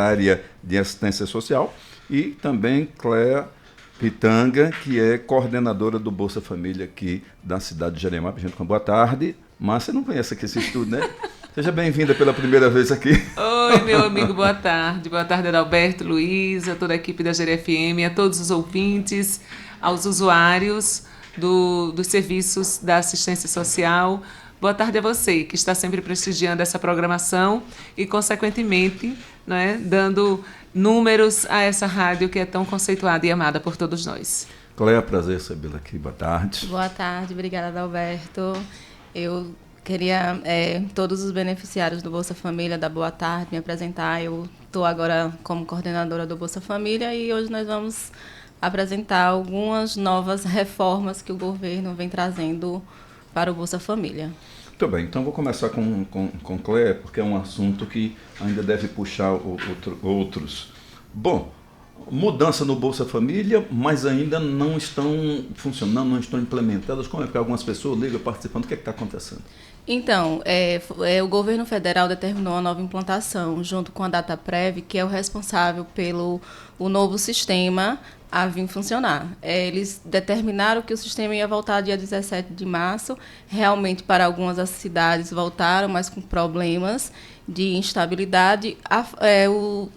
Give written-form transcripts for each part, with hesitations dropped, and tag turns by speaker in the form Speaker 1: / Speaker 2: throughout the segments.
Speaker 1: área de assistência social, e também Cléa Pitanga, que é coordenadora do Bolsa Família aqui da cidade de Jeriamápolis. Gente, boa tarde. Márcia não conhece aqui esse estúdio, né? Seja bem-vinda pela primeira vez aqui.
Speaker 2: Oi, meu amigo, boa tarde. Boa tarde, Adalberto, Luísa, toda a equipe da Jeri FM, a todos os ouvintes, aos usuários dos serviços da assistência social. Boa tarde a você, que está sempre prestigiando essa programação e, consequentemente, né, dando números a essa rádio que é tão conceituada e amada por todos nós.
Speaker 1: Cléa, prazer recebê-la aqui. Boa tarde.
Speaker 3: Boa tarde, obrigada, Adalberto. Eu queria, todos os beneficiários do Bolsa Família, dar boa tarde, me apresentar. Eu estou agora como coordenadora do Bolsa Família e hoje nós vamos apresentar algumas novas reformas que o governo vem trazendo para o Bolsa Família.
Speaker 1: Muito bem, então vou começar com Cléa, porque é um assunto que ainda deve puxar outros. Bom, mudança no Bolsa Família, mas ainda não estão funcionando, não estão implementadas. Como é que algumas pessoas ligam participando? O que é que está acontecendo?
Speaker 3: Então, o governo federal determinou uma nova implantação, junto com a Dataprev, que é o responsável pelo novo sistema a vir funcionar. Eles determinaram que o sistema ia voltar dia 17 de março. Realmente, para algumas das cidades voltaram, mas com problemas de instabilidade.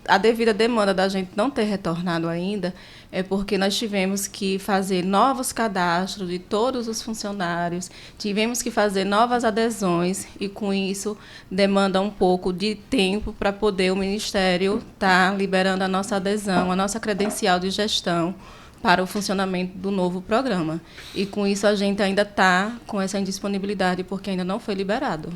Speaker 3: A devida demanda da gente não ter retornado ainda é porque nós tivemos que fazer novos cadastros de todos os funcionários, tivemos que fazer novas adesões e, com isso, demanda um pouco de tempo para poder o Ministério estar liberando a nossa adesão, a nossa credencial de gestão para o funcionamento do novo programa. E, com isso, a gente ainda está com essa indisponibilidade porque ainda não foi liberado.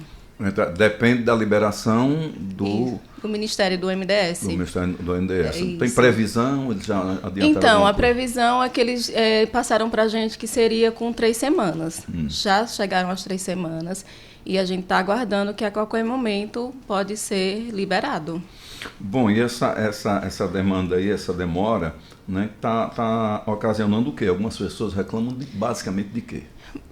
Speaker 1: Depende da liberação do
Speaker 3: Ministério do MDS.
Speaker 1: Do Ministério do MDS. Tem previsão? Eles já adiantaram?
Speaker 3: Então, a previsão é que eles passaram para a gente que seria com 3 semanas. Já chegaram às 3 semanas e a gente está aguardando que a qualquer momento pode ser liberado.
Speaker 1: Bom, e essa demanda aí, essa demora, né, tá ocasionando o quê? Algumas pessoas reclamam basicamente de quê?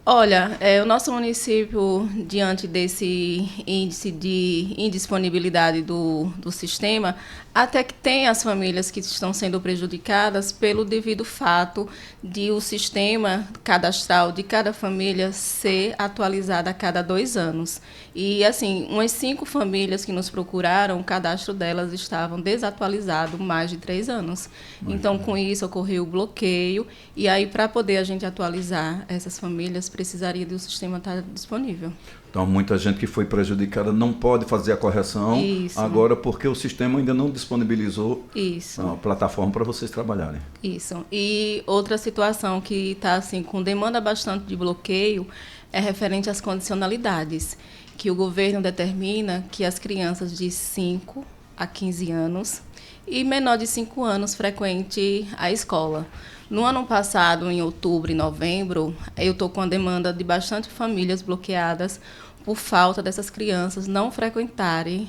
Speaker 3: Olha, o nosso município, diante desse índice de indisponibilidade do sistema, até que tem as famílias que estão sendo prejudicadas pelo devido fato de o sistema cadastral de cada família ser atualizado a cada 2 anos. E, assim, umas 5 famílias que nos procuraram, o cadastro delas estavam desatualizado mais de 3 anos. Então, com isso, ocorreu o bloqueio. E aí, para poder a gente atualizar essas famílias, precisaria do sistema estar disponível.
Speaker 1: Então, muita gente que foi prejudicada não pode fazer a correção agora porque o sistema ainda não disponibilizou a plataforma para vocês trabalharem.
Speaker 3: Isso. E outra situação que está assim, com demanda bastante de bloqueio é referente às condicionalidades, que o governo determina que as crianças de 5 a 15 anos e menor de 5 anos frequente a escola. No ano passado, em outubro e novembro, eu estou com a demanda de bastante famílias bloqueadas por falta dessas crianças não frequentarem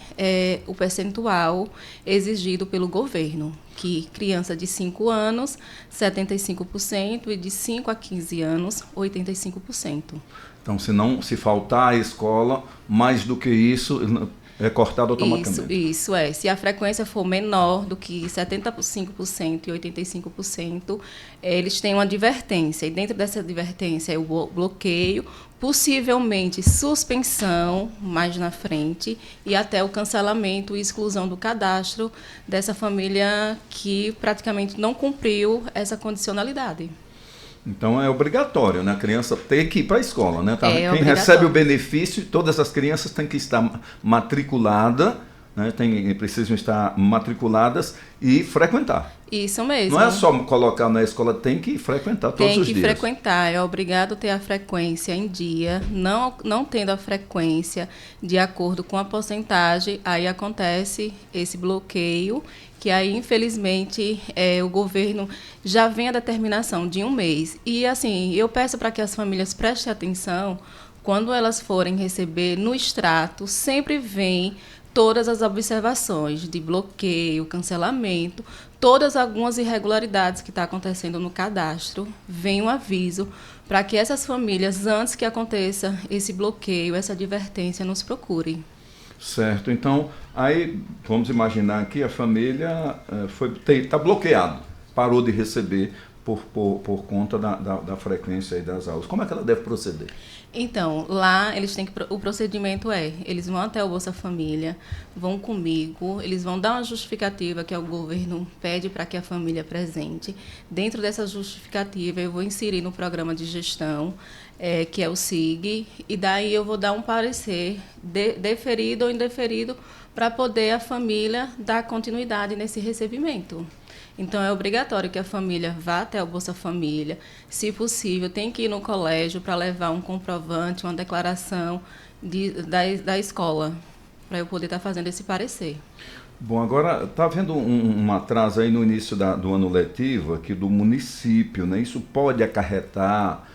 Speaker 3: o percentual exigido pelo governo, que criança de 5 anos, 75%, e de 5 a 15 anos, 85%.
Speaker 1: Então, se faltar à escola, mais do que isso, é cortado automaticamente.
Speaker 3: Isso é. Se a frequência for menor do que 75% e 85%, eles têm uma advertência. E dentro dessa advertência é o bloqueio, possivelmente suspensão mais na frente e até o cancelamento e exclusão do cadastro dessa família que praticamente não cumpriu essa condicionalidade.
Speaker 1: Então é obrigatório, né? A criança tem que ir para a escola, né? Quem
Speaker 3: obrigatório.
Speaker 1: Recebe o benefício, todas as crianças têm que estar matriculadas, né? Precisam estar matriculadas e frequentar.
Speaker 3: Isso mesmo.
Speaker 1: Não é só colocar na escola, tem que frequentar todos os dias.
Speaker 3: Tem que frequentar, é obrigado a ter a frequência em dia. Não tendo a frequência de acordo com a porcentagem, aí acontece esse bloqueio, que aí, infelizmente, o governo já vem a determinação de 1 mês. E, assim, eu peço para que as famílias prestem atenção, quando elas forem receber no extrato, sempre vem todas as observações de bloqueio, cancelamento, todas algumas irregularidades que estão acontecendo no cadastro, vem um aviso para que essas famílias, antes que aconteça esse bloqueio, essa advertência, nos procurem.
Speaker 1: Certo, então, aí vamos imaginar que a família está bloqueada, parou de receber por conta da frequência aí das aulas. Como é que ela deve proceder?
Speaker 3: Então, lá eles têm que. O procedimento eles vão até o Bolsa Família, vão comigo, eles vão dar uma justificativa que o governo pede para que a família apresente. Dentro dessa justificativa, eu vou inserir no programa de gestão, que é o SIG, e daí eu vou dar um parecer deferido ou indeferido para poder a família dar continuidade nesse recebimento. Então, é obrigatório que a família vá até o Bolsa Família. Se possível, tem que ir no colégio para levar um comprovante, uma declaração da escola, para eu poder estar fazendo esse parecer.
Speaker 1: Bom, agora está havendo um atraso aí no início do ano letivo aqui do município, né? Isso pode acarretar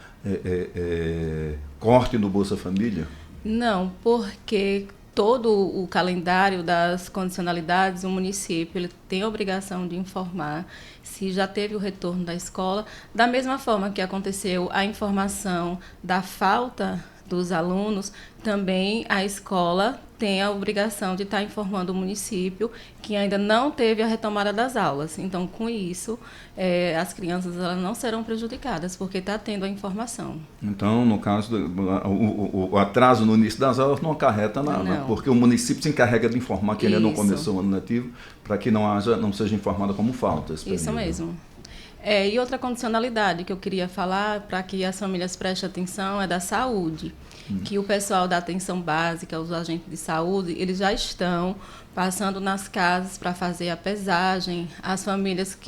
Speaker 1: corte no Bolsa Família?
Speaker 3: Não, porque todo o calendário das condicionalidades, o município ele tem a obrigação de informar se já teve o retorno da escola, da mesma forma que aconteceu a informação da falta dos alunos, também a escola tem a obrigação de estar informando o município que ainda não teve a retomada das aulas. Então, com isso, as crianças elas não serão prejudicadas, porque está tendo a informação.
Speaker 1: Então, no caso, o atraso no início das aulas não acarreta nada, porque o município se encarrega de informar que ainda não começou o ano letivo, para que não seja informada como falta.
Speaker 3: Isso mesmo. E outra condicionalidade que eu queria falar, para que as famílias prestem atenção, é da saúde. Que o pessoal da atenção básica, os agentes de saúde, eles já estão passando nas casas para fazer a pesagem. As famílias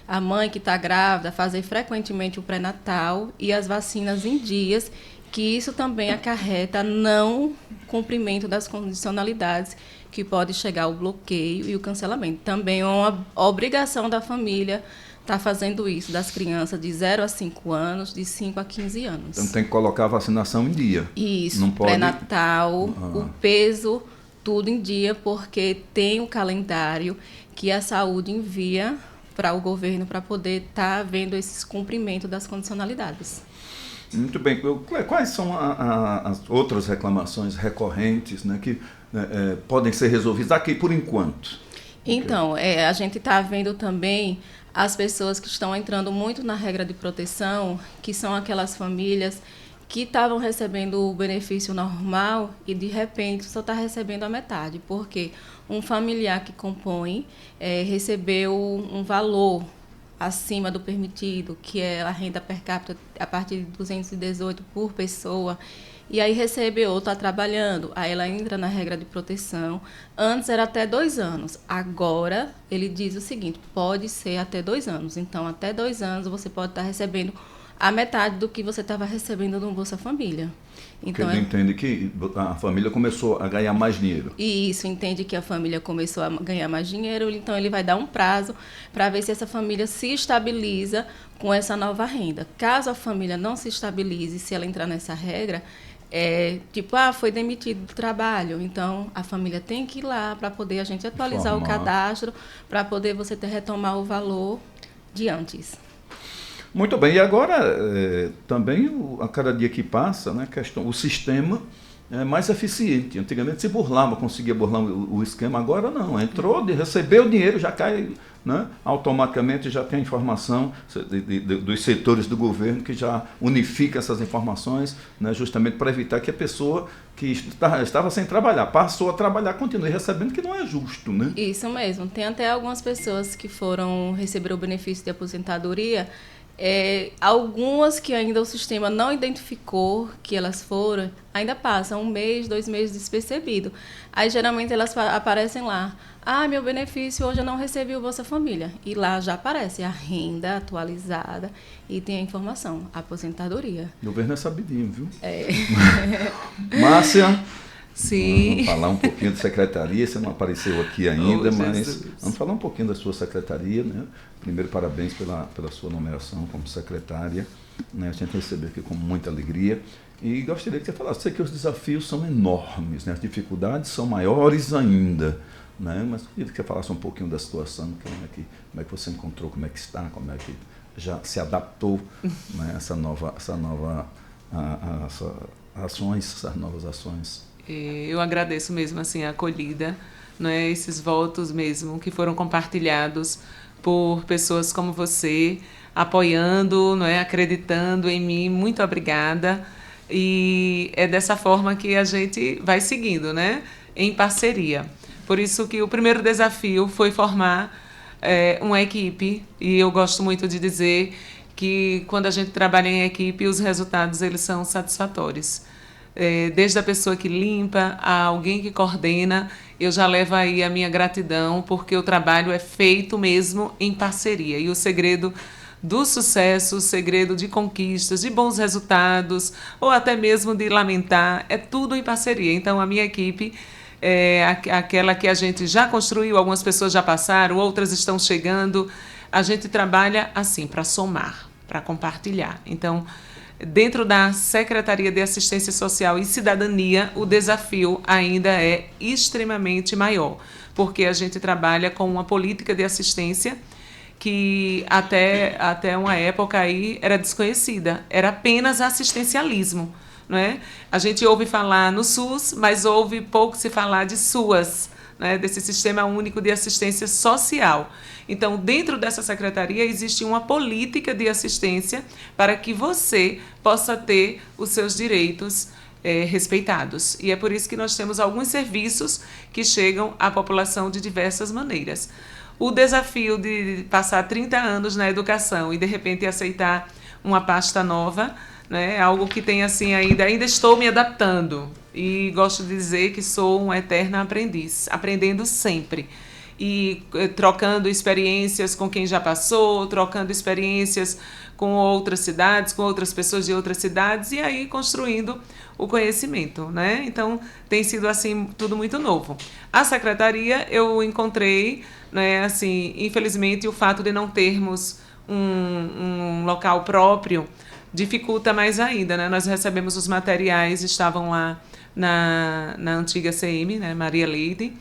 Speaker 3: a mãe que está grávida, fazer frequentemente o pré-natal e as vacinas em dias, que isso também acarreta não cumprimento das condicionalidades, que pode chegar ao bloqueio e o cancelamento. Também é uma obrigação da família está fazendo isso, das crianças de 0 a 5 anos, de 5 a 15 anos.
Speaker 1: Então tem que colocar a vacinação em dia.
Speaker 3: Isso,
Speaker 1: não pode...
Speaker 3: pré-natal, o peso, tudo em dia, porque tem o calendário que a saúde envia para o governo para poder estar vendo esses cumprimentos das condicionalidades.
Speaker 1: Muito bem. Quais são as outras reclamações recorrentes, né, que podem ser resolvidas aqui por enquanto?
Speaker 3: Então, a gente está vendo também as pessoas que estão entrando muito na regra de proteção, que são aquelas famílias que estavam recebendo o benefício normal e, de repente, só está recebendo a metade. Porque um familiar que compõe recebeu um valor acima do permitido, que é a renda per capita a partir de 218 por pessoa, e aí recebe ou está trabalhando, aí ela entra na regra de proteção. Antes era até 2 anos, agora ele diz o seguinte, pode ser até 2 anos. Então, até 2 anos você pode estar recebendo a metade do que você estava recebendo no Bolsa Família.
Speaker 1: Então, ele entende que a família começou a ganhar mais dinheiro.
Speaker 3: E isso, entende que a família começou a ganhar mais dinheiro, então ele vai dar um prazo para ver se essa família se estabiliza com essa nova renda. Caso a família não se estabilize, se ela entrar nessa regra, foi demitido do trabalho, então a família tem que ir lá para poder a gente atualizar o cadastro, para poder você retomar o valor de antes.
Speaker 1: Muito bem, e agora também a cada dia que passa, né, o sistema é mais eficiente. Antigamente se conseguia burlar o esquema, agora não, recebeu o dinheiro, já cai, né, automaticamente já tem a informação dos setores do governo que já unifica essas informações, né, justamente para evitar que a pessoa que estava sem trabalhar, passou a trabalhar, continue recebendo, que não é justo, né?
Speaker 3: Isso mesmo, tem até algumas pessoas que foram receber o benefício de aposentadoria, algumas que ainda o sistema não identificou que elas foram, ainda passam 1 mês, 2 meses despercebido. Aí, geralmente, elas aparecem lá. Meu benefício hoje eu não recebi o Bolsa Família. E lá já aparece a renda atualizada e tem a informação, a aposentadoria.
Speaker 1: O governo é sabidinho, viu? Márcia?
Speaker 2: Sim.
Speaker 1: Vamos falar um pouquinho de secretaria, você não apareceu aqui ainda, mas vamos falar um pouquinho da sua secretaria, né? Primeiro, parabéns pela sua nomeação como secretária, né? A gente recebeu aqui com muita alegria e gostaria que você falasse, sei que os desafios são enormes, né? As dificuldades são maiores ainda, né? Mas queria que você falasse um pouquinho da situação, como é que você encontrou, como é que está, como é que já se adaptou, né? Essas novas ações.
Speaker 2: Eu agradeço mesmo assim a acolhida, não é? Esses votos mesmo que foram compartilhados por pessoas como você, apoiando, não é? Acreditando em mim. Muito obrigada. E é dessa forma que a gente vai seguindo, né? Em parceria. Por isso que o primeiro desafio foi formar uma equipe, e eu gosto muito de dizer que quando a gente trabalha em equipe, os resultados eles são satisfatórios. Desde a pessoa que limpa, a alguém que coordena, eu já levo aí a minha gratidão, porque o trabalho é feito mesmo em parceria. E o segredo do sucesso, o segredo de conquistas, de bons resultados, ou até mesmo de lamentar, é tudo em parceria. Então, a minha equipe é aquela que a gente já construiu, algumas pessoas já passaram, outras estão chegando. A gente trabalha assim, para somar, para compartilhar. Então, dentro da Secretaria de Assistência Social e Cidadania, o desafio ainda é extremamente maior, porque a gente trabalha com uma política de assistência que até uma época aí era desconhecida, era apenas assistencialismo, não é? A gente ouve falar no SUS, mas ouve pouco se falar de SUAS, né, desse Sistema Único de Assistência Social. Então, dentro dessa secretaria, existe uma política de assistência para que você possa ter os seus direitos respeitados. E é por isso que nós temos alguns serviços que chegam à população de diversas maneiras. O desafio de passar 30 anos na educação e, de repente, aceitar uma pasta nova, né, é algo que tem assim ainda estou me adaptando. E gosto de dizer que sou uma eterna aprendiz, aprendendo sempre. E trocando experiências com quem já passou, trocando experiências com outras cidades, com outras pessoas de outras cidades, e aí construindo o conhecimento, né? Então, tem sido assim, tudo muito novo. A secretaria, eu encontrei, né, assim, infelizmente, o fato de não termos um local próprio dificulta mais ainda, né? Nós recebemos os materiais, estavam lá na antiga CM, né, Maria Leide,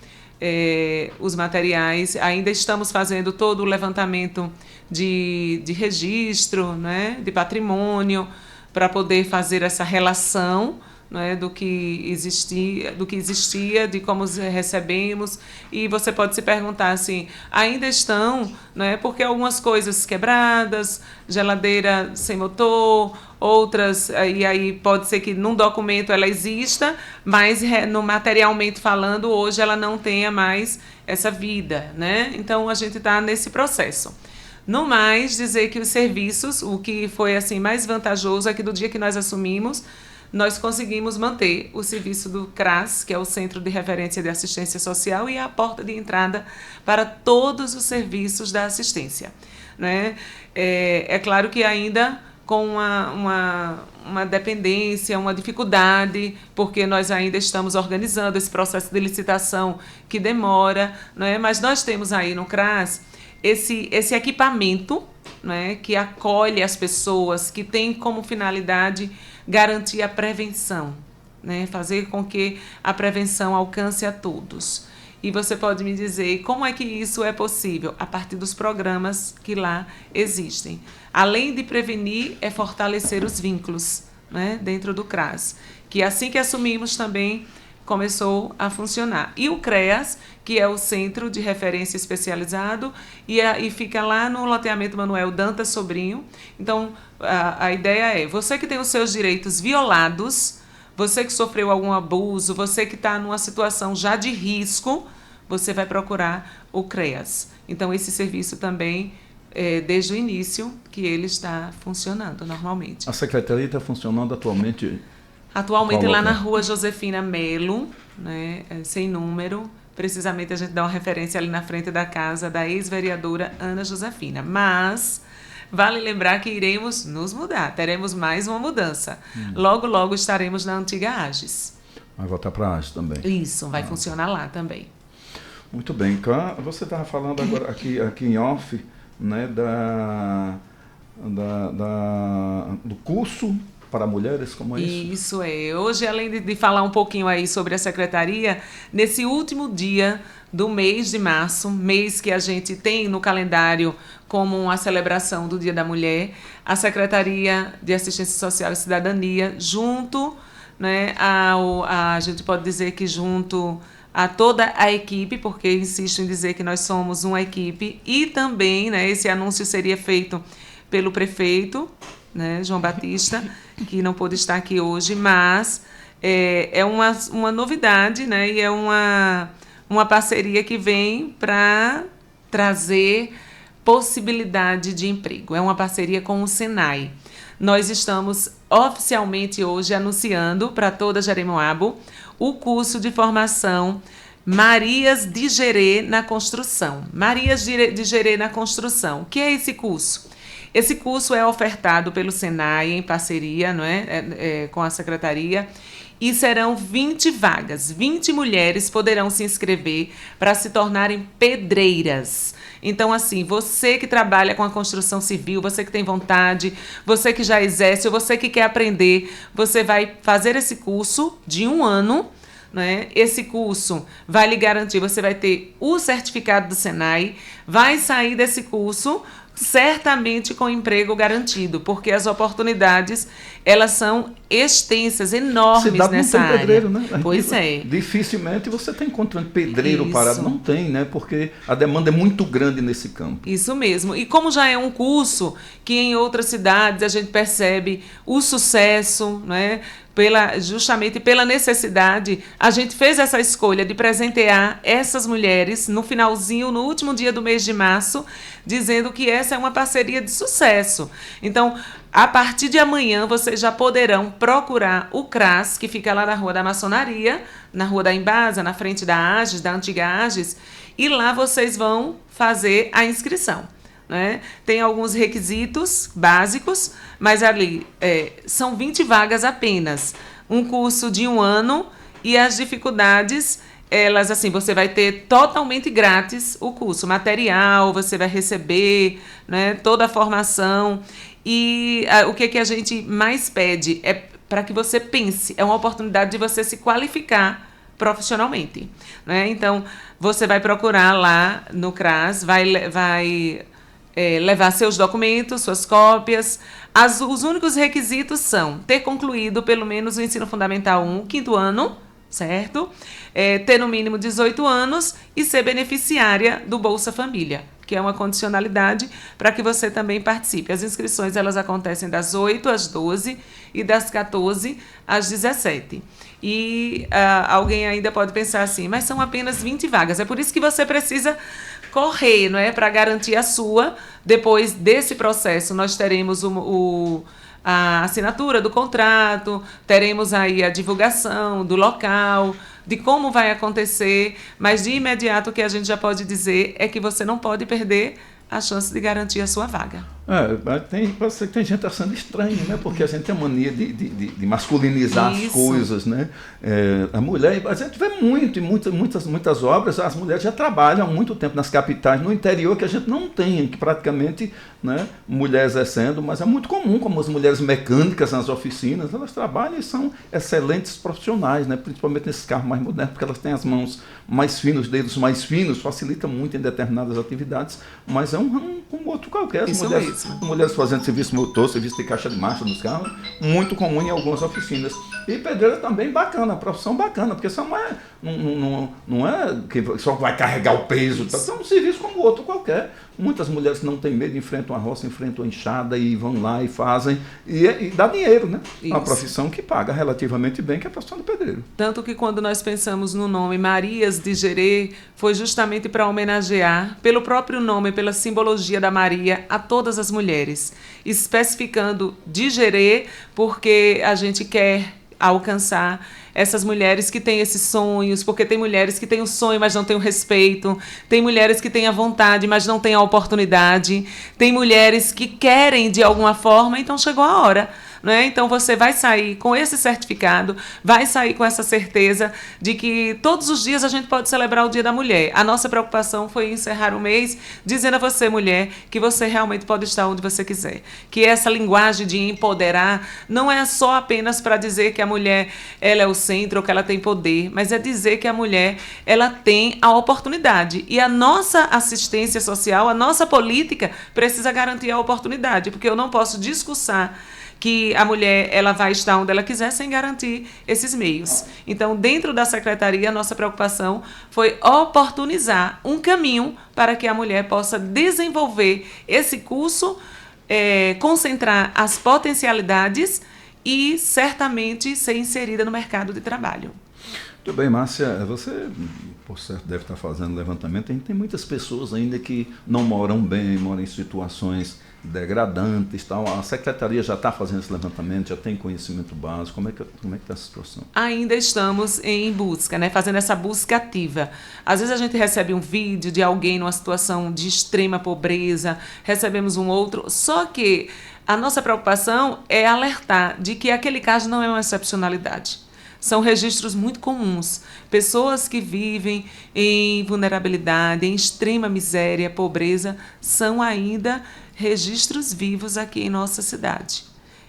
Speaker 2: os materiais, ainda estamos fazendo todo o levantamento de registro, né, de patrimônio, para poder fazer essa relação, né, do que existia, de como recebemos. E você pode se perguntar assim, ainda estão, né, porque algumas coisas quebradas, geladeira sem motor, outras, e aí pode ser que num documento ela exista, mas no materialmente falando, hoje ela não tenha mais essa vida, né? Então, a gente está nesse processo. No mais, dizer que os serviços, o que foi assim mais vantajoso é que do dia que nós assumimos, nós conseguimos manter o serviço do CRAS, que é o Centro de Referência de Assistência Social, e a porta de entrada para todos os serviços da assistência, né? É claro que ainda com uma dependência, uma dificuldade, porque nós ainda estamos organizando esse processo de licitação que demora, não é? Mas nós temos aí no CRAS esse equipamento, né, que acolhe as pessoas, que tem como finalidade garantir a prevenção, né, fazer com que a prevenção alcance a todos. E você pode me dizer como é que isso é possível? A partir dos programas que lá existem. Além de prevenir, é fortalecer os vínculos, né, dentro do CRAS, que assim que assumimos também começou a funcionar. E o CREAS, que é o Centro de Referência Especializado, e fica lá no loteamento Manuel Dantas Sobrinho. Então, a ideia é, você que tem os seus direitos violados, você que sofreu algum abuso, você que está numa situação já de risco, você vai procurar o CREAS. Então, esse serviço também, desde o início, que ele está funcionando normalmente.
Speaker 1: A secretaria está funcionando atualmente?
Speaker 2: Atualmente lá na rua Josefina Melo, né, sem número. Precisamente a gente dá uma referência ali na frente da casa da ex-vereadora Ana Josefina. Mas vale lembrar que iremos nos mudar, teremos mais uma mudança. Logo, logo estaremos na antiga Agis.
Speaker 1: Vai voltar para a Agis também.
Speaker 2: Isso, vai funcionar lá também.
Speaker 1: Muito bem. Você estava falando agora aqui em off, né, do curso para mulheres, como é isso?
Speaker 2: Isso é. Hoje, além de falar um pouquinho aí sobre a secretaria, nesse último dia do mês de março, mês que a gente tem no calendário como a celebração do Dia da Mulher, a Secretaria de Assistência Social e Cidadania, junto, né, a gente pode dizer que junto a toda a equipe, porque insisto em dizer que nós somos uma equipe, e também, né, esse anúncio seria feito pelo prefeito, né, João Batista, que não pôde estar aqui hoje, mas é uma novidade, né, e é uma parceria que vem para trazer possibilidade de emprego. É uma parceria com o Senai. Nós estamos oficialmente hoje anunciando para toda Jeremoabo o curso de formação Marias de Gerê na Construção. Marias de Gerê na Construção. O que é esse curso? Esse curso é ofertado pelo Senai em parceria, não é, com a Secretaria, e serão 20 vagas. 20 mulheres poderão se inscrever para se tornarem pedreiras. Então, assim, você que trabalha com a construção civil, você que tem vontade, você que já exerce, ou você que quer aprender, você vai fazer esse curso de 1 ano, né? Esse curso vai lhe garantir, você vai ter o certificado do Senai, vai sair desse curso certamente com emprego garantido, porque as oportunidades, elas são extensas, enormes nessa área.
Speaker 1: Pedreiro, né?
Speaker 2: Pois é.
Speaker 1: Dificilmente você está encontrando pedreiro
Speaker 2: Isso.
Speaker 1: parado. Não tem, né? Porque a demanda é muito grande nesse campo.
Speaker 2: Isso mesmo. E como já é um curso que em outras cidades a gente percebe o sucesso, né? Justamente pela necessidade, a gente fez essa escolha de presentear essas mulheres no finalzinho, no último dia do mês de março, dizendo que essa é uma parceria de sucesso. Então, a partir de amanhã, vocês já poderão procurar o CRAS, que fica lá na Rua da Maçonaria, na Rua da Embasa, na frente da AGES, da antiga AGES, e lá vocês vão fazer a inscrição. Né? Tem alguns requisitos básicos, mas ali são 20 vagas apenas. Um curso de 1 ano e as dificuldades, elas assim, você vai ter totalmente grátis o curso, material, você vai receber, né, toda a formação. E o que a gente mais pede é para que você pense, é uma oportunidade de você se qualificar profissionalmente. Né? Então, você vai procurar lá no CRAS, vai levar seus documentos, suas cópias. Os únicos requisitos são ter concluído pelo menos o ensino fundamental 1, 5º ano, certo? Ter no mínimo 18 anos e ser beneficiária do Bolsa Família, que é uma condicionalidade para que você também participe. As inscrições, elas acontecem das 8 às 12 e das 14 às 17. E alguém ainda pode pensar assim, mas são apenas 20 vagas. É por isso que você precisa correr, não é? Para garantir a sua. Depois desse processo, nós teremos a assinatura do contrato, teremos aí a divulgação do local, de como vai acontecer, mas de imediato o que a gente já pode dizer é que você não pode perder a chance de garantir a sua vaga.
Speaker 1: Tem gente achando estranho, né? Porque a gente tem a mania de masculinizar as coisas, né? A mulher, a gente vê muitas obras, as mulheres já trabalham há muito tempo nas capitais, no interior, que a gente não tem, que praticamente, né, mulher exercendo, mas é muito comum, como as mulheres mecânicas nas oficinas, elas trabalham e são excelentes profissionais, né? Principalmente nesses carros mais modernos, porque elas têm as mãos mais finas, os dedos mais finos, facilita muito em determinadas atividades, mas é um outro qualquer. As mulheres fazendo serviço motor, serviço de caixa de marcha dos carros, muito comum em algumas oficinas. E pedreira também bacana, profissão bacana, porque só não é que só vai carregar o peso, tá? É um serviço como outro qualquer. Muitas mulheres não têm medo, enfrentam a roça, enfrentam a enxada e vão lá e fazem, e dá dinheiro, né? É uma profissão que paga relativamente bem, que é a profissão do pedreiro.
Speaker 2: Tanto que quando nós pensamos no nome Marias de Gerê, foi justamente para homenagear, pelo próprio nome, pela simbologia da Maria, a todas as mulheres, especificando de Gerê, porque a gente quer alcançar essas mulheres que têm esses sonhos, porque tem mulheres que têm o sonho, mas não têm o respeito, tem mulheres que têm a vontade, mas não têm a oportunidade, tem mulheres que querem de alguma forma, então chegou a hora. Né? Então você vai sair com esse certificado, vai sair com essa certeza de que todos os dias a gente pode celebrar o Dia da Mulher. A nossa preocupação foi encerrar o mês dizendo a você, mulher, que você realmente pode estar onde você quiser. Que essa linguagem de empoderar não é só apenas para dizer que a mulher ela é o centro ou que ela tem poder, mas é dizer que a mulher ela tem a oportunidade. E a nossa assistência social, a nossa política precisa garantir a oportunidade, porque eu não posso discursar que a mulher ela vai estar onde ela quiser sem garantir esses meios. Então, dentro da secretaria, a nossa preocupação foi oportunizar um caminho para que a mulher possa desenvolver esse curso, concentrar as potencialidades e certamente ser inserida no mercado de trabalho.
Speaker 1: Muito bem, Márcia, você, por certo, deve estar fazendo levantamento. Tem muitas pessoas ainda que não moram bem, moram em situações degradantes, tal. A secretaria já está fazendo esse levantamento, já tem conhecimento básico. Como é que está a situação?
Speaker 2: Ainda estamos em busca, né? Fazendo essa busca ativa. Às vezes a gente recebe um vídeo de alguém numa situação de extrema pobreza, recebemos um outro, só que a nossa preocupação é alertar de que aquele caso não é uma excepcionalidade. São registros muito comuns. Pessoas que vivem em vulnerabilidade, em extrema miséria, pobreza, são ainda registros vivos aqui em nossa cidade.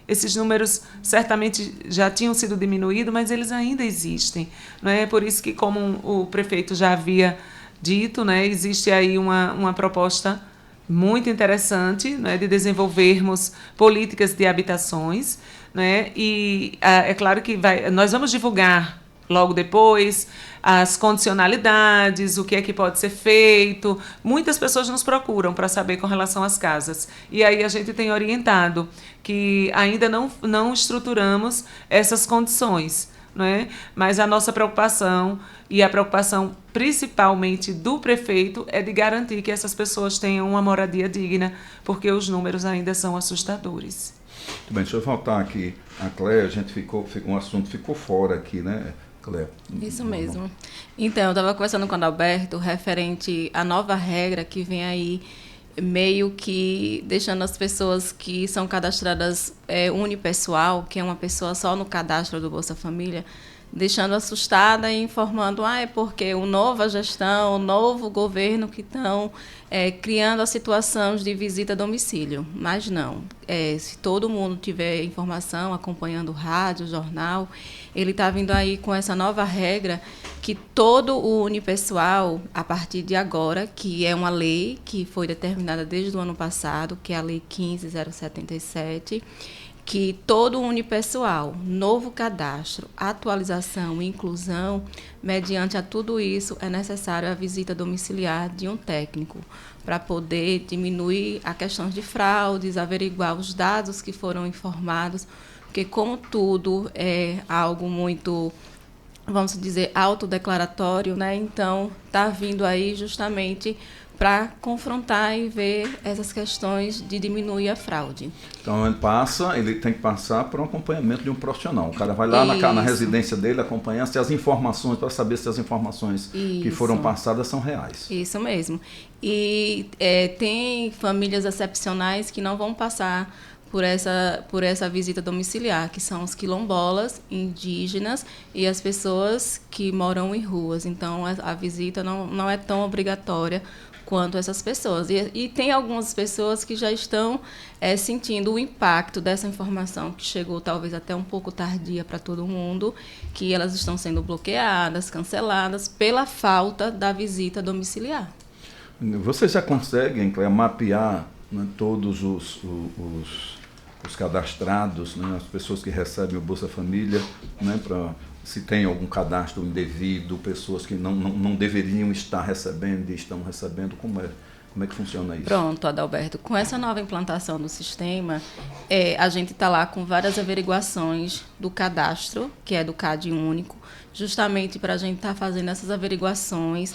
Speaker 2: Esses números certamente já tinham sido diminuídos, mas eles ainda existem. Não é por isso que, como o prefeito já havia dito, né, existe aí uma proposta muito interessante, né, de desenvolvermos políticas de habitações, né, e é claro que nós vamos divulgar logo depois as condicionalidades, o que é que pode ser feito. Muitas pessoas nos procuram para saber com relação às casas. E aí a gente tem orientado que ainda não estruturamos essas condições, né? Mas a nossa preocupação e a preocupação principalmente do prefeito é de garantir que essas pessoas tenham uma moradia digna, porque os números ainda são assustadores.
Speaker 1: Muito bem, deixa eu voltar aqui a Cléia, um assunto ficou fora aqui, né, Cléia?
Speaker 3: Isso mesmo. Então, eu estava conversando com o Adalberto referente à nova regra que vem aí, meio que deixando as pessoas que são cadastradas unipessoal, que é uma pessoa só no cadastro do Bolsa Família, deixando assustada e informando, é porque a nova gestão, o novo governo que estão criando a situação de visita a domicílio. Mas não, se todo mundo tiver informação, acompanhando o rádio, o jornal, ele está vindo aí com essa nova regra que todo o unipessoal, a partir de agora, que é uma lei que foi determinada desde o ano passado, que é a Lei 15.077, que todo unipessoal, novo cadastro, atualização e inclusão, mediante a tudo isso, é necessário a visita domiciliar de um técnico para poder diminuir a questão de fraudes, averiguar os dados que foram informados, porque como tudo é algo muito, vamos dizer, autodeclaratório, né? Então, está vindo aí justamente para confrontar e ver essas questões de diminuir a fraude.
Speaker 1: Então ele tem que passar por um acompanhamento de um profissional. O cara vai lá na residência dele acompanhar se as informações, para saber se as informações que foram passadas são reais.
Speaker 3: Isso mesmo. E tem famílias excepcionais que não vão passar por essa visita domiciliar, que são os quilombolas, indígenas e as pessoas que moram em ruas. Então, a visita não é tão obrigatória quanto essas pessoas. E tem algumas pessoas que já estão sentindo o impacto dessa informação, que chegou talvez até um pouco tardia para todo mundo, que elas estão sendo bloqueadas, canceladas, pela falta da visita domiciliar.
Speaker 1: Vocês já conseguem, Cléia, mapear, né, todos os cadastrados, né, as pessoas que recebem o Bolsa Família, né, se tem algum cadastro indevido, pessoas que não deveriam estar recebendo e estão recebendo, como é que funciona isso?
Speaker 3: Pronto, Adalberto, com essa nova implantação do sistema, a gente está lá com várias averiguações do cadastro, que é do CAD único, justamente para a gente estar fazendo essas averiguações,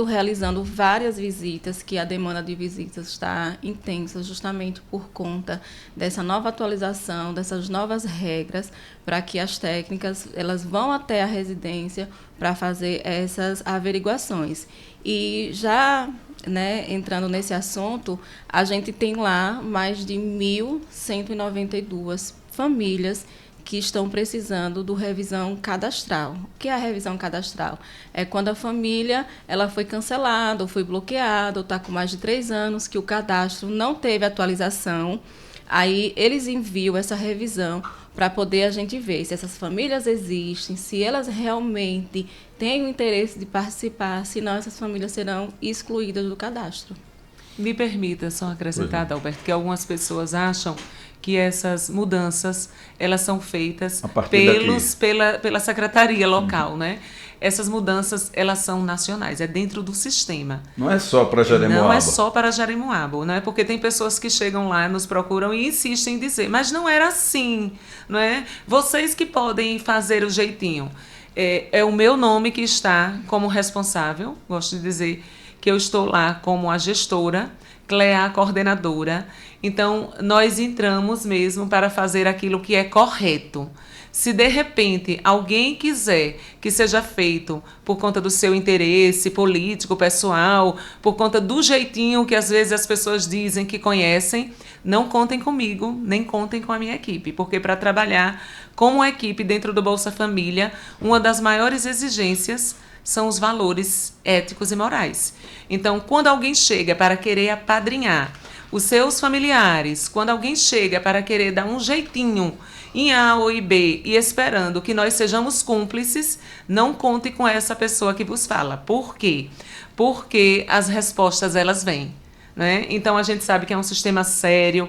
Speaker 3: realizando várias visitas, que a demanda de visitas está intensa justamente por conta dessa nova atualização, dessas novas regras, para que as técnicas elas vão até a residência para fazer essas averiguações. E já, né, entrando nesse assunto, a gente tem lá mais de 1.192 famílias que estão precisando do revisão cadastral. O que é a revisão cadastral? É quando a família ela foi cancelada, ou foi bloqueada, ou está com mais de 3 anos, que o cadastro não teve atualização. Aí eles enviam essa revisão para poder a gente ver se essas famílias existem, se elas realmente têm o interesse de participar, senão essas famílias serão excluídas do cadastro.
Speaker 2: Me permita só acrescentar, Adalberto, que algumas pessoas acham que essas mudanças elas são feitas
Speaker 1: A partir
Speaker 2: pela secretaria local, né? Essas mudanças elas são nacionais, é dentro do sistema.
Speaker 1: Não é só para Jeremoabo.
Speaker 2: Não é só para Jeremoabo, não é? Porque tem pessoas que chegam lá, nos procuram e insistem em dizer, mas não era assim, não é? Vocês que podem fazer o jeitinho. É o meu nome que está como responsável, gosto de dizer que eu estou lá como a gestora, Clea a coordenadora. Então, nós entramos mesmo para fazer aquilo que é correto. Se de repente alguém quiser que seja feito por conta do seu interesse político, pessoal, por conta do jeitinho que às vezes as pessoas dizem que conhecem, não contem comigo, nem contem com a minha equipe, porque para trabalhar como equipe dentro do Bolsa Família, uma das maiores exigências são os valores éticos e morais. Então, quando alguém chega para querer apadrinhar os seus familiares, quando alguém chega para querer dar um jeitinho em A ou em B e esperando que nós sejamos cúmplices, não conte com essa pessoa que vos fala. Por quê? Porque as respostas elas vêm, né? Então a gente sabe que é um sistema sério,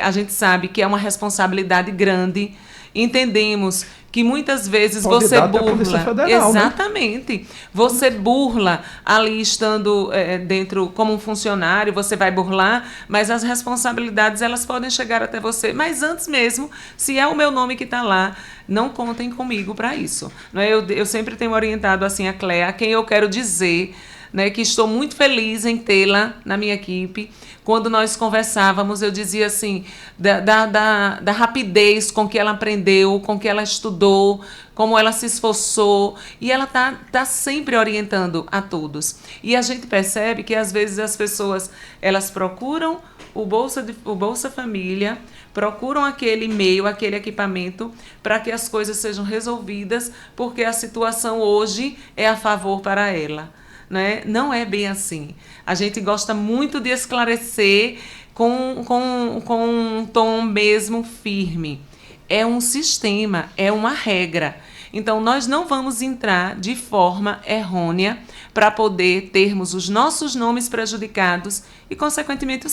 Speaker 2: a gente sabe que é uma responsabilidade grande. Entendemos que muitas vezes você burla.
Speaker 1: Federal,
Speaker 2: exatamente. Né? Você burla ali estando dentro como um funcionário, você vai burlar, mas as responsabilidades elas podem chegar até você. Mas antes mesmo, se é o meu nome que está lá, não contem comigo para isso. Não é? Eu sempre tenho orientado assim a Clea, a quem eu quero dizer, né, que estou muito feliz em tê-la na minha equipe. Quando nós conversávamos, eu dizia assim, da rapidez com que ela aprendeu, com que ela estudou, como ela se esforçou, e ela tá sempre orientando a todos. E a gente percebe que, às vezes, as pessoas elas procuram o Bolsa Família, procuram aquele e-mail, aquele equipamento, para que as coisas sejam resolvidas, porque a situação hoje é a favor para ela. Né? Não é bem assim. A gente gosta muito de esclarecer com um tom mesmo firme. É um sistema, é uma regra. Então, nós não vamos entrar de forma errônea para poder termos os nossos nomes prejudicados e, consequentemente,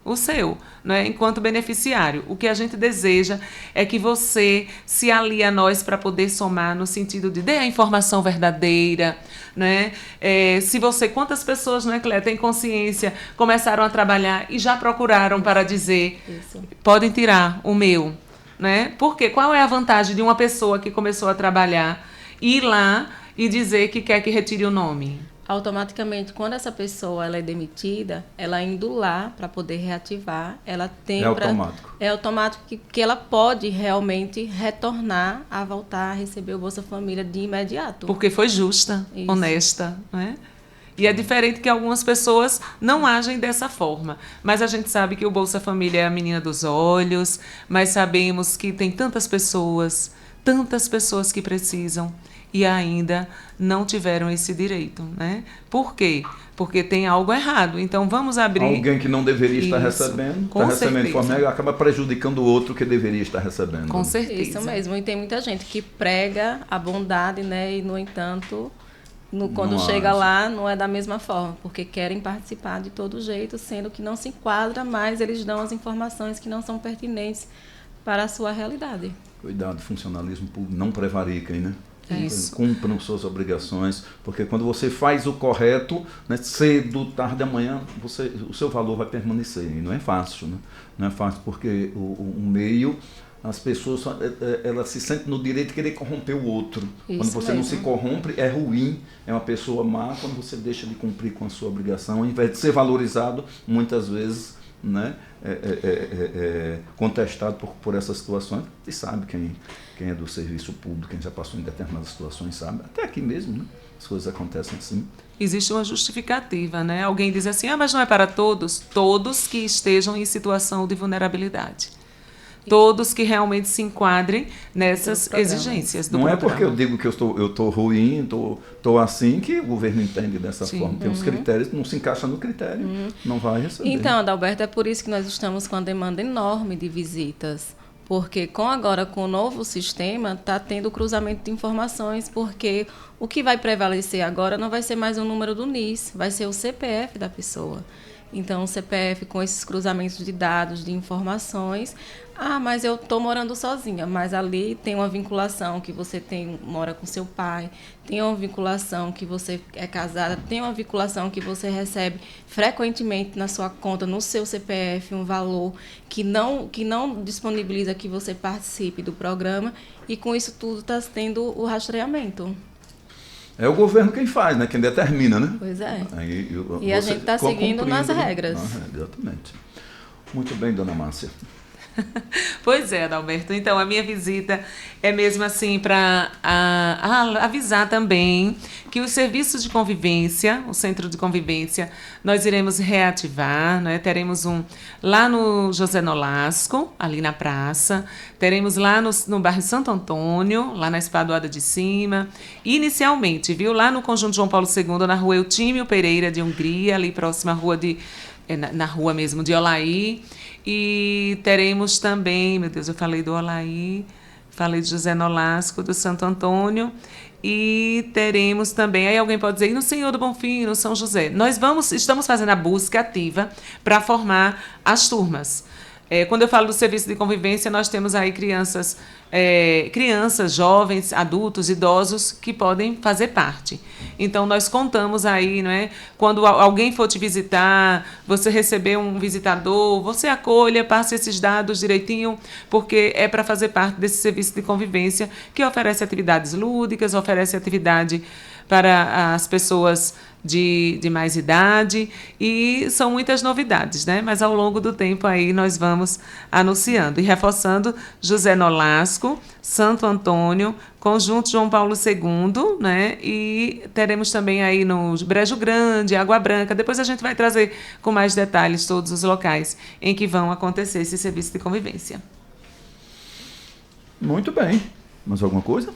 Speaker 2: o seu, né, enquanto beneficiário. O que a gente deseja é que você se alie a nós para poder somar no sentido de dê a informação verdadeira, né? Quantas pessoas, né, Cléia, têm consciência, começaram a trabalhar e já procuraram para dizer, podem tirar o meu, né? Porque qual é a vantagem de uma pessoa que começou a trabalhar ir lá e dizer que quer que retire o nome?
Speaker 3: Automaticamente, quando essa pessoa ela é demitida, ela indo lá para poder reativar, ela tem...
Speaker 1: automático.
Speaker 3: É automático que ela pode realmente retornar a voltar a receber o Bolsa Família de imediato.
Speaker 2: Porque foi justa, honesta, né? E é diferente que algumas pessoas não agem dessa forma. Mas a gente sabe que o Bolsa Família é a menina dos olhos, mas sabemos que tem tantas pessoas que precisam e ainda não tiveram esse direito, né? Por quê? Porque tem algo errado. Então, vamos abrir...
Speaker 1: Alguém que não deveria estar recebendo, está recebendo de forma errada, acaba prejudicando o outro que deveria estar recebendo.
Speaker 2: Com certeza.
Speaker 3: Isso mesmo. E tem muita gente que prega a bondade, né? E, no entanto, quando chega lá, não é da mesma forma, porque querem participar de todo jeito, sendo que não se enquadra, mas eles dão as informações que não são pertinentes para a sua realidade.
Speaker 1: Cuidado, funcionalismo público, não prevariquem, né?
Speaker 2: Isso.
Speaker 1: Cumpram suas obrigações, porque quando você faz o correto, né, cedo, tarde, amanhã, o seu valor vai permanecer. E não é fácil, né? Não é fácil porque o meio, as pessoas elas se sentem no direito de querer corromper o outro.
Speaker 3: Isso
Speaker 1: quando você
Speaker 3: mesmo.
Speaker 1: não se corrompe, é ruim, é uma pessoa má quando você deixa de cumprir com a sua obrigação, ao invés de ser valorizado, muitas vezes, né, contestado por essas situações. E sabe quem é do serviço público, quem já passou em determinadas situações, sabe. Até aqui mesmo, né? As coisas acontecem assim.
Speaker 2: Existe uma justificativa, né? Alguém diz assim, mas não é para todos? Todos que estejam em situação de vulnerabilidade. Todos que realmente se enquadrem nessas exigências do programa.
Speaker 1: Não é porque eu digo que eu estou ruim, estou assim, que o governo entende dessa forma. Tem uns critérios, não se encaixa no critério, não vai receber.
Speaker 3: Então, Adalberto, é por isso que nós estamos com uma demanda enorme de visitas. Porque agora com o novo sistema está tendo cruzamento de informações, porque o que vai prevalecer agora não vai ser mais o número do NIS, vai ser o CPF da pessoa. Então, o CPF com esses cruzamentos de dados, de informações. Ah, mas eu estou morando sozinha, mas ali tem uma vinculação que você mora com seu pai, tem uma vinculação que você é casada, tem uma vinculação que você recebe frequentemente na sua conta, no seu CPF, um valor que não disponibiliza que você participe do programa, e com isso tudo está tendo o rastreamento.
Speaker 1: É o governo quem faz, né? Quem determina, né?
Speaker 3: Pois é.
Speaker 1: Aí,
Speaker 3: e a gente está seguindo nas regras.
Speaker 1: Exatamente. Muito bem, dona Márcia.
Speaker 2: Pois é, Adalberto. Então, a minha visita é mesmo assim para avisar também que os serviços de convivência, o centro de convivência, nós iremos reativar, né? Teremos um lá no José Nolasco, ali na praça, teremos lá no bairro Santo Antônio, lá na Espadoada de Cima, inicialmente, viu? Lá no Conjunto João Paulo II, na rua Eutímio Pereira de Hungria, ali próxima à rua na rua mesmo de Olaí. E teremos também, meu Deus, eu falei do Olaí, falei de José Nolasco, do Santo Antônio, e teremos também, aí alguém pode dizer, e no Senhor do Bonfim, no São José? Nós estamos fazendo a busca ativa para formar as turmas. Quando eu falo do serviço de convivência, nós temos aí crianças, jovens, adultos, idosos que podem fazer parte. Então, nós contamos aí, não é? Quando alguém for te visitar, você receber um visitador, você acolha, passe esses dados direitinho, porque é para fazer parte desse serviço de convivência que oferece atividades lúdicas, oferece atividade para as pessoas de mais idade, e são muitas novidades, né? Mas ao longo do tempo aí nós vamos anunciando e reforçando José Nolasco, Santo Antônio, Conjunto João Paulo II, né? E teremos também aí no Brejo Grande, Água Branca. Depois a gente vai trazer com mais detalhes todos os locais em que vão acontecer esse serviço de convivência.
Speaker 1: Muito bem. Mais alguma coisa?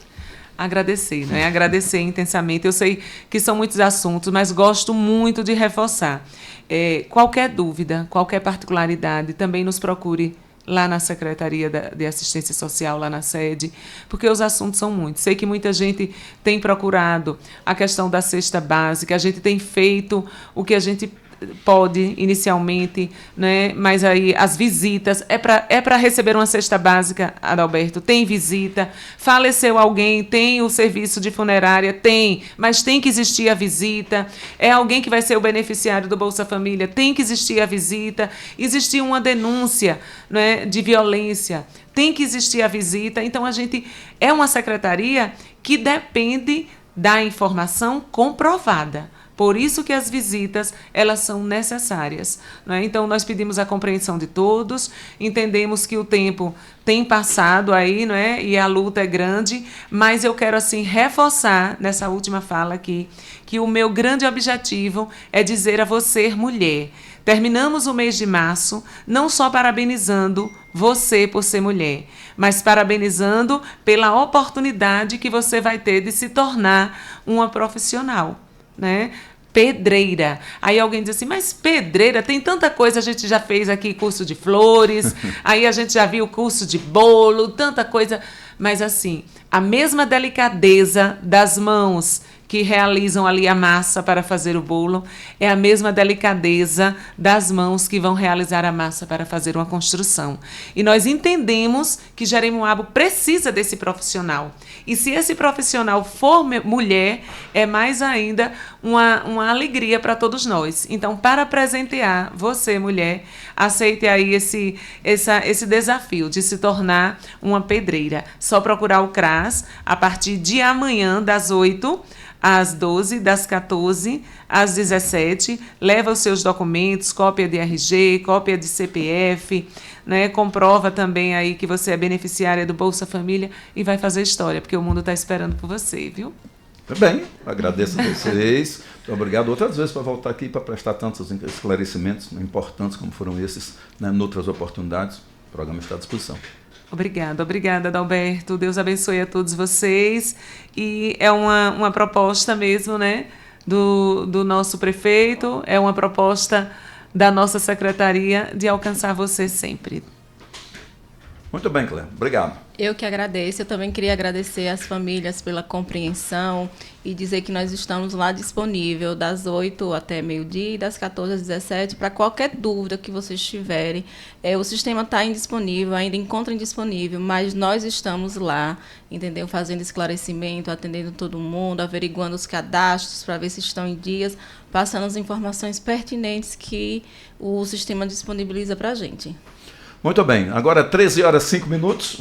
Speaker 2: Agradecer, né? Agradecer intensamente. Eu sei que são muitos assuntos, mas gosto muito de reforçar. Qualquer dúvida, qualquer particularidade, também nos procure lá na Secretaria de Assistência Social, lá na sede, porque os assuntos são muitos. Sei que muita gente tem procurado a questão da cesta básica, a gente tem feito o que a gente pode inicialmente, né? Mas aí as visitas é para receber uma cesta básica, Adalberto, tem visita, faleceu alguém, tem o serviço de funerária, tem, mas tem que existir a visita, é alguém que vai ser o beneficiário do Bolsa Família, tem que existir a visita, existir uma denúncia, né, de violência, tem que existir a visita. Então a gente é uma secretaria que depende da informação comprovada. Por isso que as visitas, elas são necessárias, não é? Então, nós pedimos a compreensão de todos, entendemos que o tempo tem passado aí, não é? E a luta é grande, mas eu quero, assim, reforçar nessa última fala aqui, que o meu grande objetivo é dizer a você, mulher, terminamos o mês de março não só parabenizando você por ser mulher, mas parabenizando pela oportunidade que você vai ter de se tornar uma profissional, né? Pedreira. Aí alguém diz assim, mas pedreira, tem tanta coisa, a gente já fez aqui curso de flores, aí a gente já viu curso de bolo, tanta coisa, mas assim, a mesma delicadeza das mãos que realizam ali a massa para fazer o bolo, é a mesma delicadeza das mãos que vão realizar a massa para fazer uma construção. E nós entendemos que Jeremoabo precisa desse profissional. E se esse profissional for mulher, é mais ainda uma alegria para todos nós. Então, para presentear você, mulher, aceite aí esse desafio de se tornar uma pedreira. Só procurar o CRAS a partir de amanhã, das 8 às 12, das 14 às 17, leva os seus documentos, cópia de RG, cópia de CPF, né? Comprova também aí que você é beneficiária do Bolsa Família e vai fazer história, porque o mundo está esperando por você, viu?
Speaker 1: Também, agradeço a vocês. Muito obrigado outras vezes para voltar aqui para prestar tantos esclarecimentos importantes como foram esses, né, em outras oportunidades. O programa está à disposição.
Speaker 2: Obrigada, Adalberto. Deus abençoe a todos vocês. E é uma proposta mesmo, né, do nosso prefeito, é uma proposta da nossa secretaria de alcançar você sempre.
Speaker 1: Muito bem, Cléia. Obrigado.
Speaker 3: Eu que agradeço. Eu também queria agradecer às famílias pela compreensão e dizer que nós estamos lá disponível das 8 até meio-dia e das 14 às 17 para qualquer dúvida que vocês tiverem. O sistema está indisponível, ainda encontra indisponível, mas nós estamos lá, entendeu? Fazendo esclarecimento, atendendo todo mundo, averiguando os cadastros para ver se estão em dias, passando as informações pertinentes que o sistema disponibiliza para a gente.
Speaker 1: Muito bem, agora 13 horas e 5 minutos.